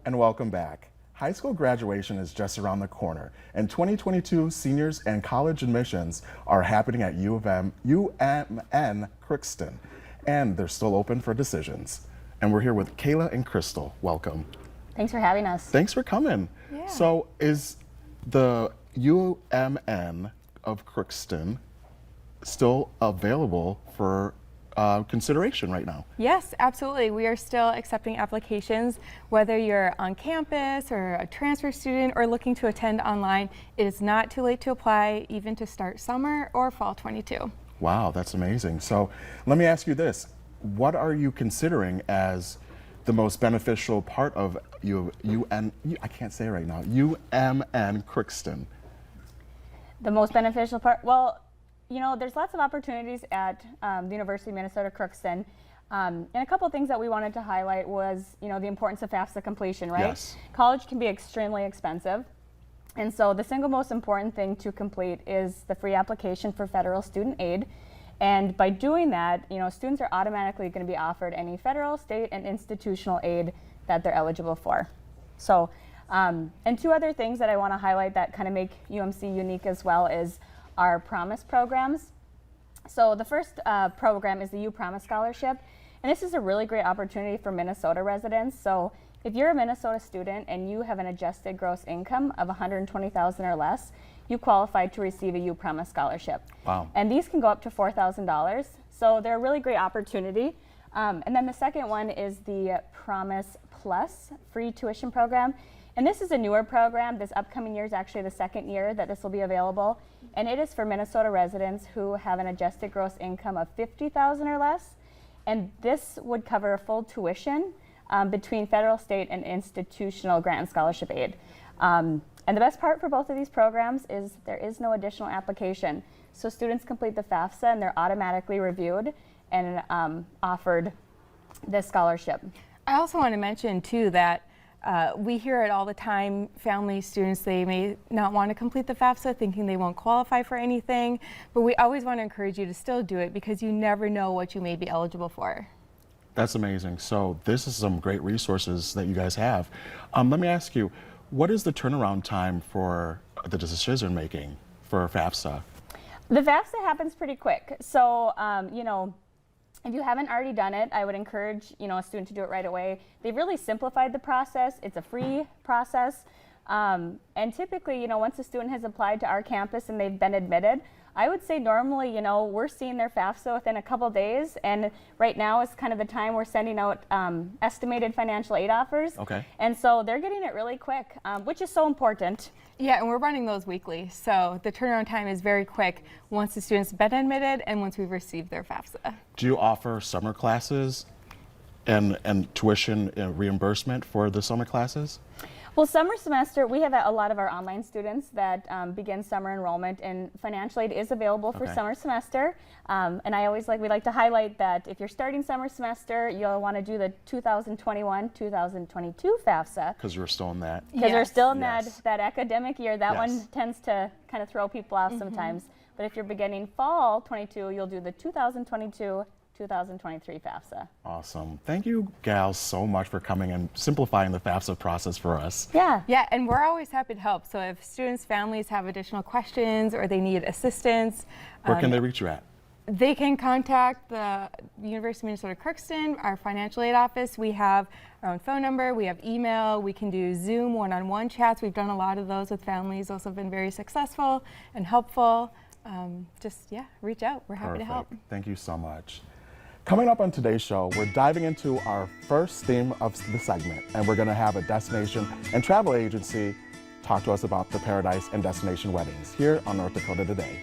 and welcome back. High school graduation is just around the corner, and 2022 seniors and college admissions are happening at UMN Crookston, and they're still open for decisions. And we're here with Kayla and Crystal. Welcome. Thanks for having us. Thanks for coming. Yeah. So is the UMN of Crookston still available for consideration right now? Yes, absolutely. We are still accepting applications, whether you're on campus or a transfer student or looking to attend online. It is not too late to apply, even to start summer or fall 22. Wow, that's amazing. So let me ask you this. What are you considering as the most beneficial part of UMN Crookston? The most beneficial part? Well, you know, there's lots of opportunities at the University of Minnesota Crookston. And a couple of things that we wanted to highlight was, you know, the importance of Fafsa completion, right? Yes. College can be extremely expensive. And so the single most important thing to complete is the free application for federal student aid. And by doing that, you know, students are automatically going to be offered any federal, state, and institutional aid that they're eligible for. So, and two other things that I want to highlight that kind of make UMC unique as well is our Promise programs. So the first program is the U Promise Scholarship, and this is a really great opportunity for Minnesota residents. So if you're a Minnesota student and you have an adjusted gross income of $120,000 or less, you qualify to receive a U Promise Scholarship. Wow. And these can go up to $4,000. So they're a really great opportunity. And then the second one is the Promise Plus free tuition program. And this is a newer program. This upcoming year is actually the second year that this will be available. And it is for Minnesota residents who have an adjusted gross income of $50,000 or less. And this would cover a full tuition between federal, state, and institutional grant and scholarship aid. And the best part for both of these programs is there is no additional application. So students complete the Fafsa and they're automatically reviewed and offered this scholarship. I also want to mention too that we hear it all the time, family, students, they may not want to complete the Fafsa thinking they won't qualify for anything, but we always want to encourage you to still do it because you never know what you may be eligible for. That's amazing. So this is some great resources that you guys have. Let me ask you, what is the turnaround time for the decision making for FAFSA? The FAFSA happens pretty quick. So, you know, if you haven't already done it, I would encourage, you know, a student to do it right away. They've really simplified the process. It's a free process. And typically, you know, once a student has applied to our campus and they've been admitted, I would say normally, you know, we're seeing their FAFSA within a couple days. And right now is kind of the time we're sending out estimated financial aid offers. Okay. And so they're getting it really quick, which is so important. Yeah, and we're running those weekly. So the turnaround time is very quick once the student's been admitted and once we've received their FAFSA. Do you offer summer classes and tuition reimbursement for the summer classes? Well, summer semester, we have a lot of our online students that begin summer enrollment, and financial aid is available for summer semester. And we like to highlight that if you're starting summer semester, you'll want to do the 2021-2022 FAFSA. Because you're still in that. Because we're still in Yes. that academic year. That one tends to kind of throw people off sometimes. But if you're beginning fall 22, you'll do the 2022-2023 FAFSA. Awesome. Thank you, gals, so much for coming and simplifying the FAFSA process for us. Yeah. Yeah, and we're always happy to help. So if students, families have additional questions or they need assistance, Where can they reach you at? they can contact the University of Minnesota Crookston, our financial aid office. We have our own phone number, we have email, we can do Zoom one-on-one chats. We've done a lot of those with families, those have been very successful and helpful. Reach out. We're happy to help. Thank you so much. Coming up on today's show, we're diving into our first theme of the segment, and we're going to have a destination and travel agency talk to us about the Paradise and Destination Weddings here on North Dakota Today.